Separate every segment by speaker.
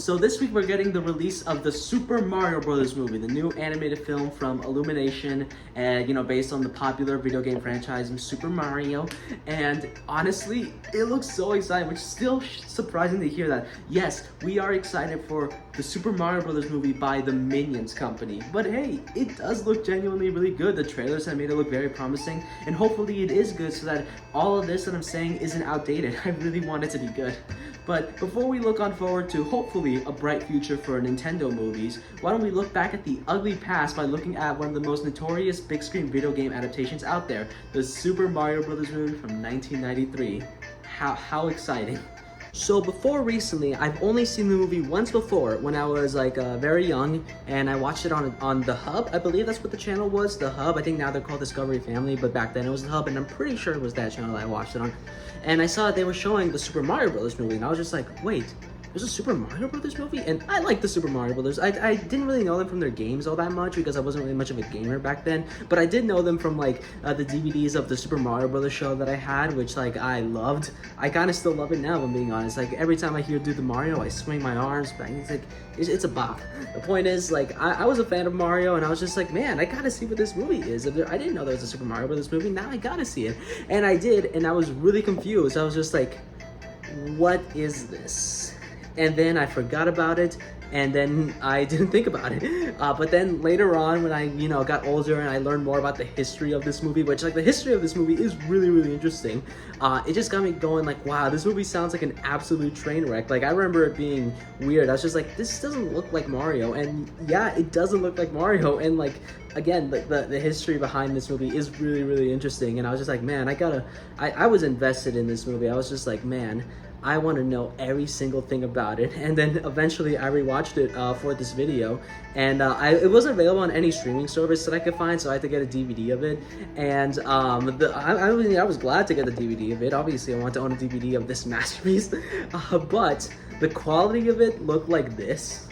Speaker 1: So this week we're getting the release of the Super Mario Brothers movie, the new animated film from Illumination, and based on the popular video game franchise Super Mario. And honestly, it looks so exciting, which is still surprising to hear that. Yes, we are excited for the Super Mario Brothers movie by the Minions company. But hey, it does look genuinely really good. The trailers have made it look very promising, and hopefully it is good so that all of this that I'm saying isn't outdated. I really want it to be good. But before we look on forward to hopefully a bright future for Nintendo movies, why don't we look back at the ugly past by looking at one of the most notorious big screen video game adaptations out there, the Super Mario Brothers movie from 1993. How exciting. So before recently, I've only seen the movie once before when I was very young, and I watched it on The Hub. I believe that's what the channel was, The Hub. I think now they're called Discovery Family, but back then it was The Hub, and I'm pretty sure it was that channel that I watched it on. And I saw that they were showing the Super Mario Brothers movie, and I was just like, wait, there's a Super Mario Brothers movie? And I like the Super Mario Brothers. I didn't really know them from their games all that much because I wasn't really much of a gamer back then, but I did know them from the DVDs of the Super Mario Brothers show that I had, which I loved. I kind of still love it now, if I'm being honest. Every time I hear do the Mario, I swing my arms back. It's a bop. The point is, I was a fan of Mario, and I was just like, man, I gotta see what this movie is. I didn't know there was a Super Mario Brothers movie. Now I gotta see it. And I did, and I was really confused. I was just like, what is this? And then I forgot about it, and then I didn't think about it. But then later on, when I got older and I learned more about the history of this movie, which the history of this movie is really, really interesting. It just got me going wow, this movie sounds like an absolute train wreck. I remember it being weird. I was just like, this doesn't look like Mario. And yeah, it doesn't look like Mario. And again, the history behind this movie is really, really interesting. And I was just like, man, I was invested in this movie. I was just like, man, I want to know every single thing about it. And then eventually I rewatched it for this video, and it wasn't available on any streaming service that I could find, so I had to get a DVD of it. And I was glad to get the DVD of it. Obviously I want to own a DVD of this masterpiece, but the quality of it looked like this.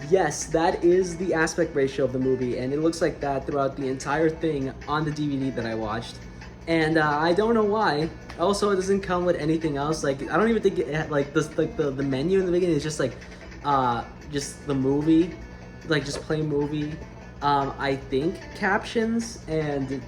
Speaker 1: Yes, that is the aspect ratio of the movie, and it looks like that throughout the entire thing on the DVD that I watched. And I don't know why. Also, it doesn't come with anything else. I don't even think it had, the menu in the beginning is just just the movie, just plain movie. I think captions and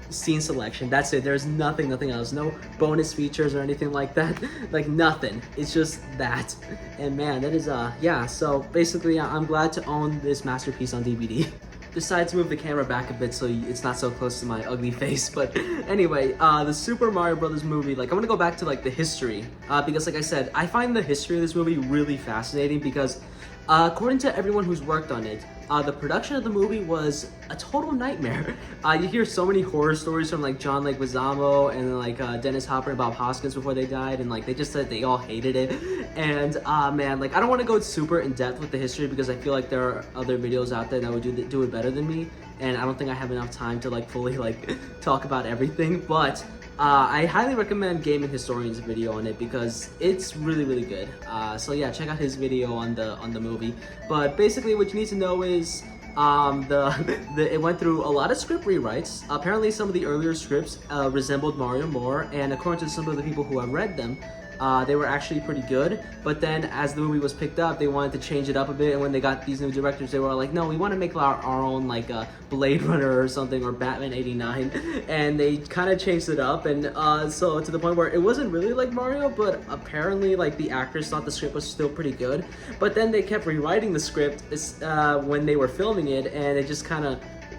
Speaker 1: scene selection. That's it. There's nothing else. No bonus features or anything like that. Nothing. It's just that. And man, that is yeah. So basically, I'm glad to own this masterpiece on DVD. Decided to move the camera back a bit so it's not so close to my ugly face. But anyway, the Super Mario Brothers movie, I'm gonna go back to the history, because like I said, I find the history of this movie really fascinating because according to everyone who's worked on it, the production of the movie was a total nightmare. You hear so many horror stories from John Leguizamo and then Dennis Hopper and Bob Hoskins before they died, and they just said they all hated it. And man, I don't want to go super in depth with the history because I feel there are other videos out there that would do it better than me, and I don't think I have enough time to fully talk about everything. But I highly recommend Gaming Historian's video on it because it's really, really good. So yeah, check out his video on the movie. But basically, what you need to know is it went through a lot of script rewrites. Apparently, some of the earlier scripts resembled Mario more, and according to some of the people who have read them, they were actually pretty good. But then as the movie was picked up, they wanted to change it up a bit, and when they got these new directors, they were like, no, we want to make our own Blade Runner or something, or Batman 89, and they kind of changed it up. And so to the point where it wasn't really like Mario, but apparently the actors thought the script was still pretty good. But then they kept rewriting the script when they were filming it, and it just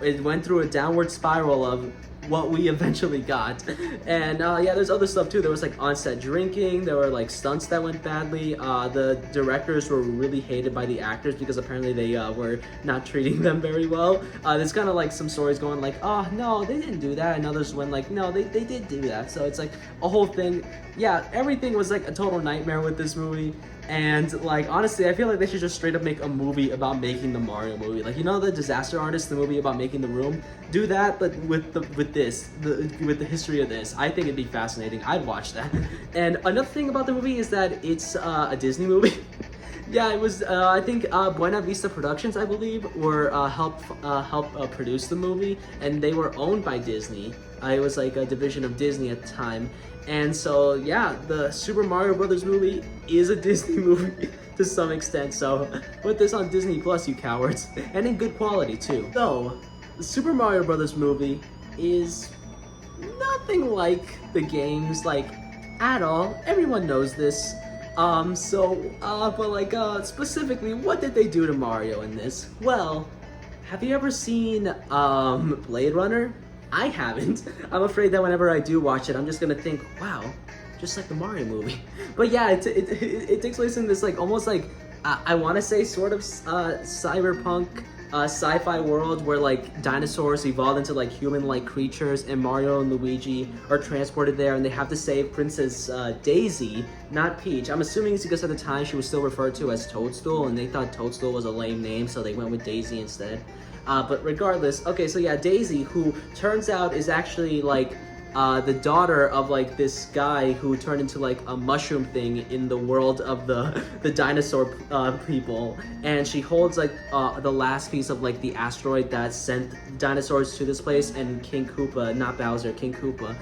Speaker 1: it went through a downward spiral of what we eventually got. And yeah, there's other stuff too. There was on-set drinking, there were stunts that went badly. The directors were really hated by the actors because apparently they were not treating them very well. There's kind of some stories going oh no, they didn't do that, and others went no, they did do that. So it's a whole thing. Yeah, everything was a total nightmare with this movie. And honestly, I feel they should just straight up make a movie about making the Mario movie. The Disaster Artist, the movie about making The Room. Do that, but with the history of this. I think it'd be fascinating. I'd watch that. And another thing about the movie is that it's a Disney movie. Yeah, it was. I think Buena Vista Productions, I believe, were help produce the movie, and they were owned by Disney. It was a division of Disney at the time. And so yeah, the Super Mario Brothers movie is a Disney movie to some extent, so put this on Disney Plus, you cowards, and in good quality too. So, the Super Mario Brothers movie is nothing like the games, like, at all. Everyone knows this. Specifically, what did they do to Mario in this? Well, have you ever seen, Blade Runner? I haven't. I'm afraid that whenever I do watch it, I'm just gonna think, wow, just like the Mario movie. But yeah, it takes place in this, like, almost like, I want to say sort of cyberpunk sci-fi world where, like, dinosaurs evolved into, like, human-like creatures, and Mario and Luigi are transported there, and they have to save Princess Daisy, not Peach. I'm assuming it's because at the time she was still referred to as Toadstool, and they thought Toadstool was a lame name, so they went with Daisy instead. But regardless, okay, so yeah, Daisy, who turns out is actually, like, the daughter of, like, this guy who turned into, like, a mushroom thing in the world of the dinosaur people, and she holds, like, the last piece of, like, the asteroid that sent dinosaurs to this place, and King Koopa, not Bowser, King Koopa,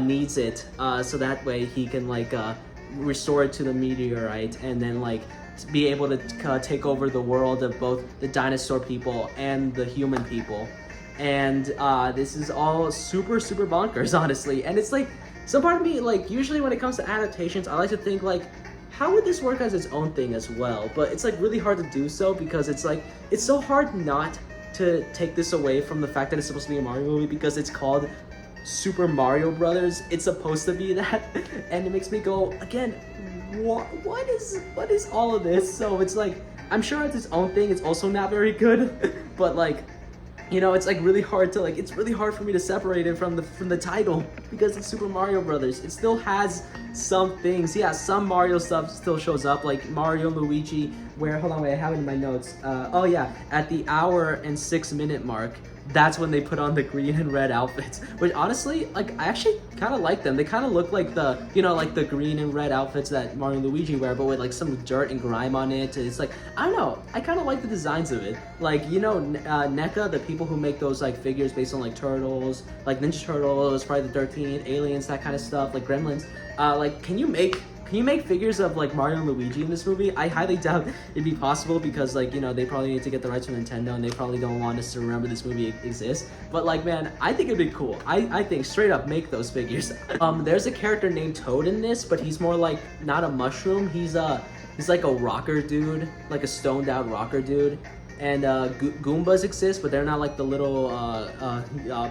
Speaker 1: needs it, so that way he can, like, restore it to the meteorite, and then, like, be able to take over the world of both the dinosaur people and the human people. And this is all super bonkers, honestly. And it's like, some part of me, like, usually when it comes to adaptations, I like to think, like, how would this work as its own thing as well? But it's, like, really hard to do so, because it's like, it's so hard not to take this away from the fact that it's supposed to be a Mario movie, because it's called Super Mario Brothers. It's supposed to be that, and it makes me go, again, what is all of this? So it's like, I'm sure it's its own thing, it's also not very good, but, like, you know, it's, like, really hard to, like, it's really hard for me to separate it from the title, because it's Super Mario Brothers. It still has some things, yeah, some Mario stuff still shows up, like Mario and Luigi, where, hold on, wait, I have it in my notes. Oh yeah, at the hour and 6 minute mark, that's when they put on the green and red outfits, which honestly, like, I actually kind of like them. They kind of look like the, you know, like the green and red outfits that Mario and Luigi wear, but with, like, some dirt and grime on it. It's like, I don't know, I kind of like the designs of it. Like, you know, NECA, the people who make those, like, figures based on, like, Turtles, like Ninja Turtles, Friday the 13th, Aliens, that kind of stuff, like Gremlins, like, can you make figures of, like, Mario and Luigi in this movie? I highly doubt it'd be possible, because, like, you know, they probably need to get the rights from Nintendo, and they probably don't want us to remember this movie exists. But, like, man, I think it'd be cool. I think straight up make those figures. There's a character named Toad in this, but he's more like not a mushroom. He's like a rocker dude, like a stoned out rocker dude. And Goombas exist, but they're not like the little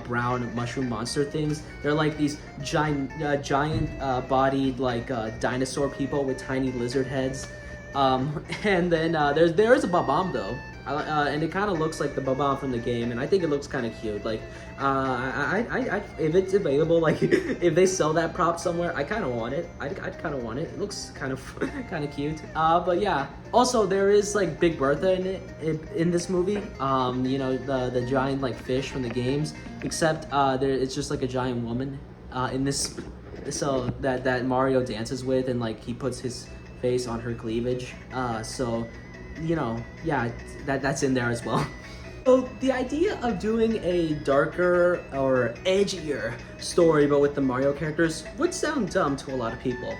Speaker 1: brown mushroom monster things. They're like these giant bodied, like, dinosaur people with tiny lizard heads. And then there is a Bob-omb though, and it kind of looks like the Bob-omb from the game, and I think it looks kind of cute. Like, if it's available, like, if they sell that prop somewhere, I kind of want it. I'd kind of want it. It looks kind of cute. But yeah. Also, there is, like, Big Bertha in this movie. You know, the giant, like, fish from the games, except it's just like a giant woman in this, so that Mario dances with, and, like, he puts his face on her cleavage. So, you know, yeah, that's in there as well. So the idea of doing a darker or edgier story but with the Mario characters would sound dumb to a lot of people.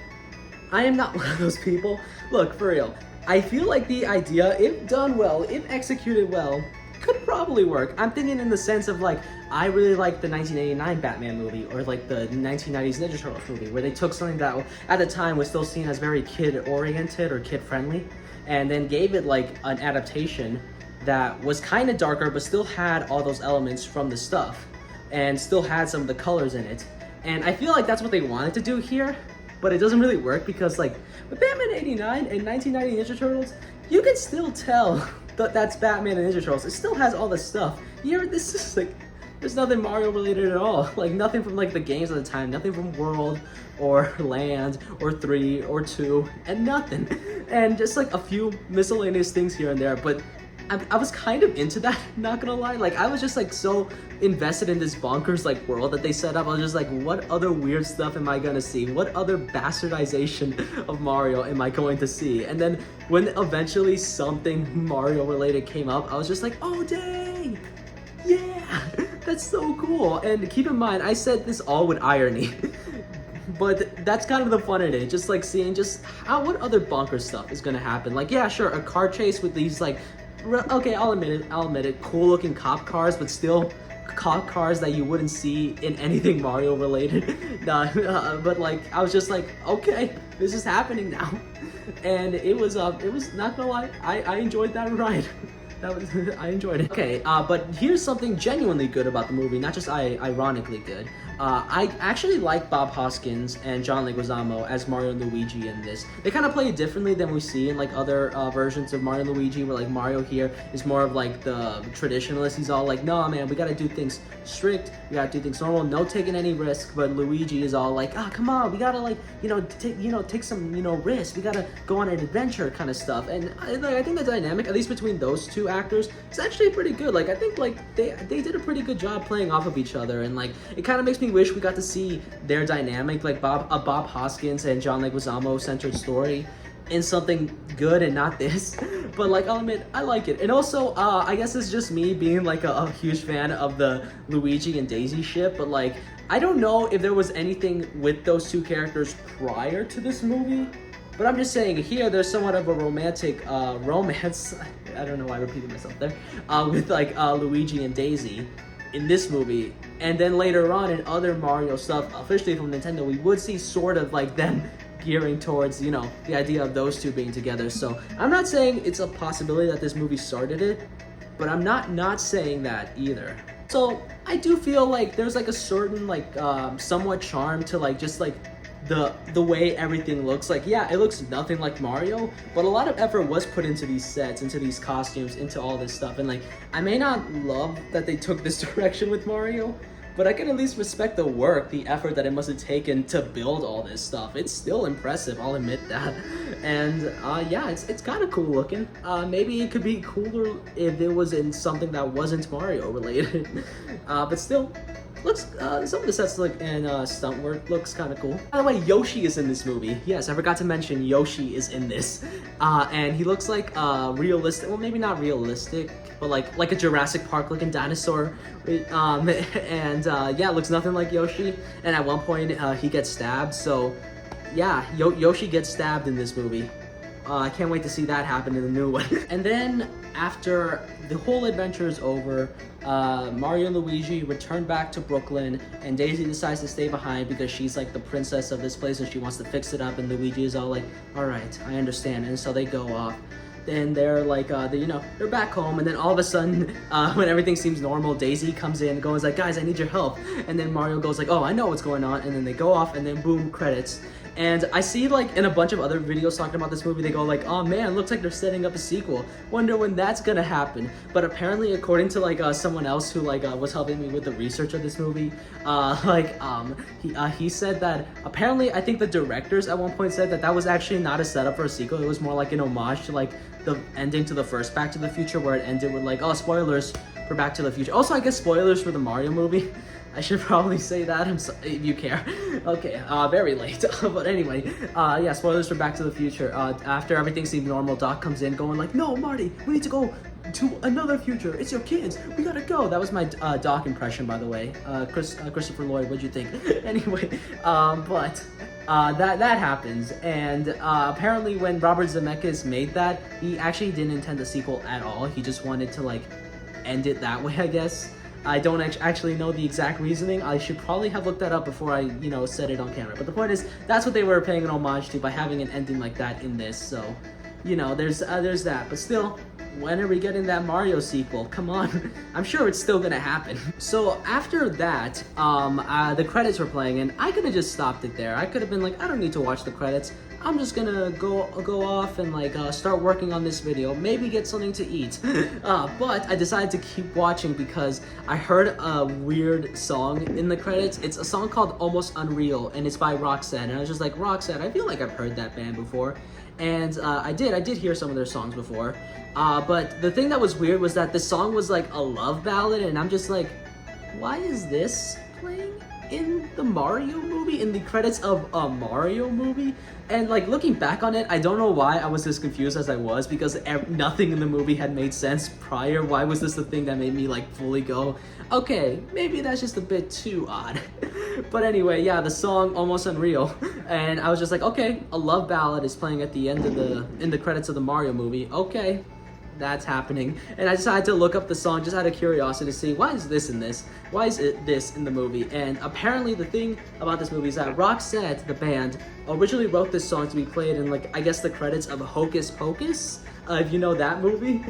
Speaker 1: I am not one of those people. Look, for real, I feel like the idea, if done well, if executed well, could probably work. I'm thinking in the sense of, like, I really like the 1989 Batman movie, or like the 1990s Ninja Turtles movie, where they took something that at the time was still seen as very kid-oriented or kid-friendly, and then gave it, like, an adaptation that was kind of darker but still had all those elements from the stuff, and still had some of the colors in it. And I feel like that's what they wanted to do here, but it doesn't really work, because, like, with Batman 89 and 1990 Ninja Turtles, you can still tell that that's Batman and Ninja Turtles. It still has all the stuff. Here, this is, like, there's nothing Mario related at all. Like, nothing from, like, the games at the time, nothing from World or Land or 3 or 2, and nothing. And just, like, a few miscellaneous things here and there, but I was kind of into that, not gonna lie. Like, I was just, like, so invested in this bonkers, like, world that they set up. I was just like, what other weird stuff am I gonna see? What other bastardization of Mario am I going to see? And then when eventually something Mario related came up, I was just like, oh dang, yeah, that's so cool. And keep in mind, I said this all with irony. but that's kind of the fun in it. Just like seeing just what other bonker stuff is gonna happen. Like, yeah, sure, a car chase with these like, okay, I'll admit it, cool looking cop cars, but still cop cars that you wouldn't see in anything Mario related. But like, I was just like, okay, this is happening now, and it was not gonna lie, I enjoyed that ride. I enjoyed it. Okay, but here's something genuinely good about the movie, not just ironically good. I actually like Bob Hoskins and John Leguizamo as Mario and Luigi in this. They kind of play it differently than we see in like other versions of Mario and Luigi, where like Mario here is more of like the traditionalist. He's all like, no man, we gotta do things strict, we gotta do things normal, no taking any risk. But Luigi is all like, come on, we gotta like, take some, risk, we gotta go on an adventure kind of stuff. And I think the dynamic, at least between those two actors, is actually pretty good. Like, I think like they did a pretty good job playing off of each other, and like it kind of makes me wish we got to see their dynamic, like Bob Hoskins and John Leguizamo centered story in something good and not this. But like, I'll admit, I like it. And also, I guess it's just me being like a huge fan of the Luigi and Daisy ship, but like, I don't know if there was anything with those two characters prior to this movie. But I'm just saying, here there's somewhat of a romantic romance, I don't know why I repeated myself there, with like Luigi and Daisy in this movie. And then later on in other Mario stuff, officially from Nintendo, we would see sort of like them gearing towards, the idea of those two being together. So I'm not saying it's a possibility that this movie started it, but I'm not saying that either. So I do feel like there's like a certain like somewhat charm to like just like the way everything looks. Like, yeah, it looks nothing like Mario, but a lot of effort was put into these sets, into these costumes, into all this stuff. And like, I may not love that they took this direction with Mario, but I can at least respect the work, the effort that it must have taken to build all this stuff. It's still impressive, I'll admit that. And yeah, it's kind of cool looking. Maybe it could be cooler if it was in something that wasn't Mario related. But still, looks some of the sets and stunt work looks kind of cool. By the way, Yoshi is in this movie. Yes, I forgot to mention Yoshi is in this, and he looks like realistic. Well, maybe not realistic, but like a Jurassic Park looking dinosaur. And yeah, looks nothing like Yoshi. And at one point, he gets stabbed. So yeah, Yoshi gets stabbed in this movie. I can't wait to see that happen in the new one. And then after the whole adventure is over, Mario and Luigi return back to Brooklyn, and Daisy decides to stay behind because she's like the princess of this place and she wants to fix it up, and Luigi is all like, all right, I understand. And so they go off. Then they're like, they're back home, and then all of a sudden, when everything seems normal, Daisy comes in, goes like, guys, I need your help. And then Mario goes like, oh, I know what's going on. And then they go off, and then boom, credits. And I see like in a bunch of other videos talking about this movie, they go like, oh man, looks like they're setting up a sequel. Wonder when that's gonna happen. But apparently, according to like someone else who like was helping me with the research of this movie, he said that apparently, I think the directors at one point said that that was actually not a setup for a sequel. It was more like an homage to like the ending to the first Back to the Future, where it ended with like, oh, spoilers for Back to the Future. Also, I guess spoilers for the Mario movie. I should probably say that, if you care. Okay, very late. But anyway, yeah, spoilers for Back to the Future. After everything seemed normal, Doc comes in going like, no, Marty, we need to go to another future. It's your kids. We gotta go. That was my Doc impression, by the way. Christopher Lloyd, what'd you think? Anyway, but that happens. And apparently when Robert Zemeckis made that, he actually didn't intend a sequel at all. He just wanted to like end it that way, I guess. I don't actually know the exact reasoning. I should probably have looked that up before I, said it on camera. But the point is, that's what they were paying an homage to by having an ending like that in this. So, there's that. But still, when are we getting that Mario sequel? Come on. I'm sure it's still gonna happen. So after that, the credits were playing, and I could have just stopped it there. I could have been like, I don't need to watch the credits. I'm just gonna go off and like start working on this video, maybe get something to eat. But I decided to keep watching because I heard a weird song in the credits. It's a song called Almost Unreal, and it's by Roxette. And I was just like, Roxette, I feel like I've heard that band before. And I did hear some of their songs before. But the thing that was weird was that the song was like a love ballad, and I'm just like, why is this playing? in the Mario movie, in the credits of a Mario movie. And like looking back on it, I don't know why I was as confused as I was, because nothing in the movie had made sense prior. Why was this the thing that made me like fully go, okay, maybe that's just a bit too odd. But anyway, yeah, the song Almost Unreal, and I was just like, okay, a love ballad is playing at the end of in the credits of the Mario movie. Okay, that's happening. And I decided to look up the song just out of curiosity to see, why is this in this? Why is this in the movie? And apparently the thing about this movie is that Roxette, the band, originally wrote this song to be played in, like, I guess the credits of Hocus Pocus, if you know that movie.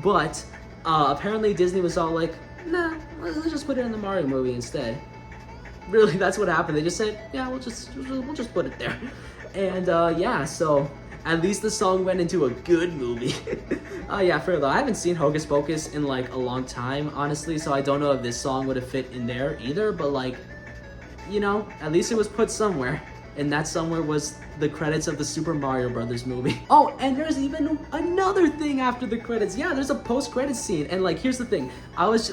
Speaker 1: But apparently Disney was all like, nah, let's just put it in the Mario movie instead. Really, that's what happened. They just said, yeah, we'll just put it there. And yeah, so at least the song went into a good movie. Yeah, for real though, I haven't seen Hocus Pocus in like a long time, honestly, so I don't know if this song would have fit in there either, but like, you know, at least it was put somewhere. And that somewhere was the credits of the Super Mario Brothers movie. Oh, and there's even another thing after the credits. Yeah, there's a post-credits scene. And like, here's the thing.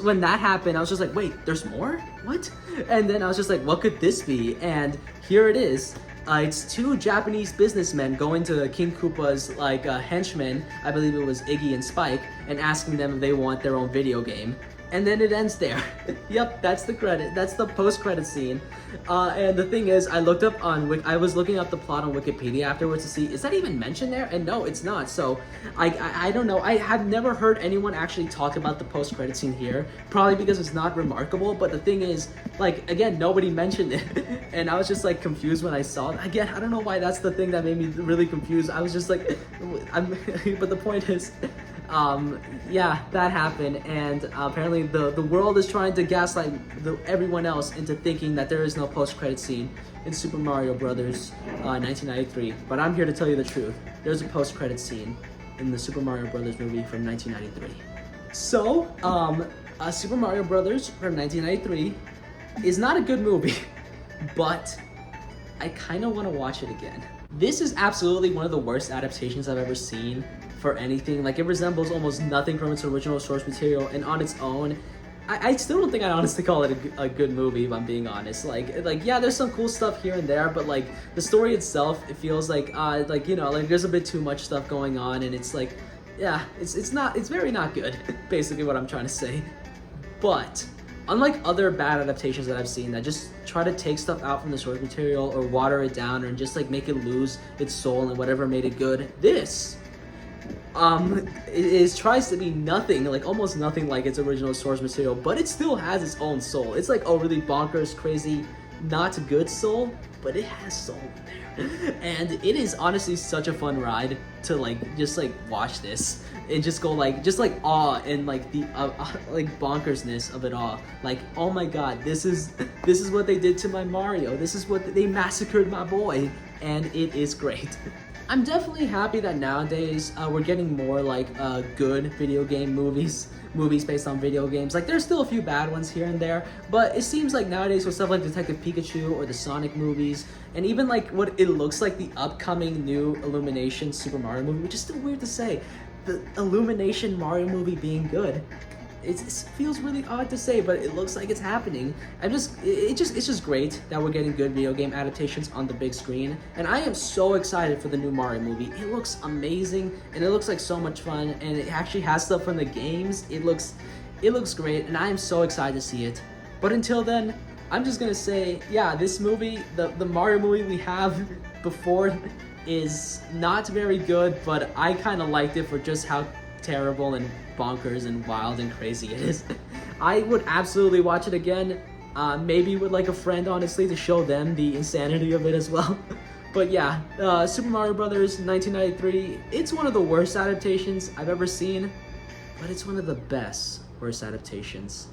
Speaker 1: When that happened, I was just like, wait, there's more? What? And then I was just like, what could this be? And here it is. It's two Japanese businessmen going to King Koopa's like henchmen, I believe it was Iggy and Spike, and asking them if they want their own video game. And then it ends there. Yep, that's the credit. That's the post-credit scene. And the thing is, I was looking up the plot on Wikipedia afterwards to see, is that even mentioned there? And no, it's not. So I don't know. I have never heard anyone actually talk about the post-credit scene here. Probably because it's not remarkable. But the thing is, like, again, nobody mentioned it. And I was just like confused when I saw it. Again, I don't know why that's the thing that made me really confused. I was just like, but the point is, yeah, that happened, and apparently the world is trying to gaslight everyone else into thinking that there is no post-credit scene in Super Mario Brothers 1993. But I'm here to tell you the truth. There's a post-credit scene in the Super Mario Brothers movie from 1993. So, Super Mario Brothers from 1993 is not a good movie, but I kind of want to watch it again. This is absolutely one of the worst adaptations I've ever seen for anything. Like, it resembles almost nothing from its original source material, and on its own, I still don't think I'd honestly call it a good movie, if I'm being honest. Like yeah, there's some cool stuff here and there, but like the story itself, it feels like you know, like there's a bit too much stuff going on, and it's like, yeah, it's very not good. Basically, what I'm trying to say. But unlike other bad adaptations that I've seen that just try to take stuff out from the source material or water it down or just like make it lose its soul and whatever made it good, this it tries to be nothing, like almost nothing like its original source material, but it still has its own soul. It's like a really bonkers, crazy, not good soul, but it has soul in there. And it is honestly such a fun ride to like just like watch this and just go like awe and like the like bonkersness of it all. Like, oh my god, this is what they did to my Mario. This is what they massacred my boy, and it is great. I'm definitely happy that nowadays we're getting more like good video game movies based on video games. Like, there's still a few bad ones here and there, but it seems like nowadays with stuff like Detective Pikachu or the Sonic movies, and even like what it looks like the upcoming new Illumination Super Mario movie, which is still weird to say, the Illumination Mario movie being good. It feels really odd to say, but it looks like it's happening. It's just great that we're getting good video game adaptations on the big screen, and I am so excited for the new Mario movie. It looks amazing, and it looks like so much fun, and it actually has stuff from the games. It looks great, and I am so excited to see it. But until then, I'm just gonna say, yeah, this movie, the Mario movie we have before, is not very good, but I kind of liked it for just how terrible and bonkers and wild and crazy it is. I would absolutely watch it again, maybe with like a friend, honestly, to show them the insanity of it as well. But yeah, Super Mario Brothers 1993, it's one of the worst adaptations I've ever seen, but it's one of the best worst adaptations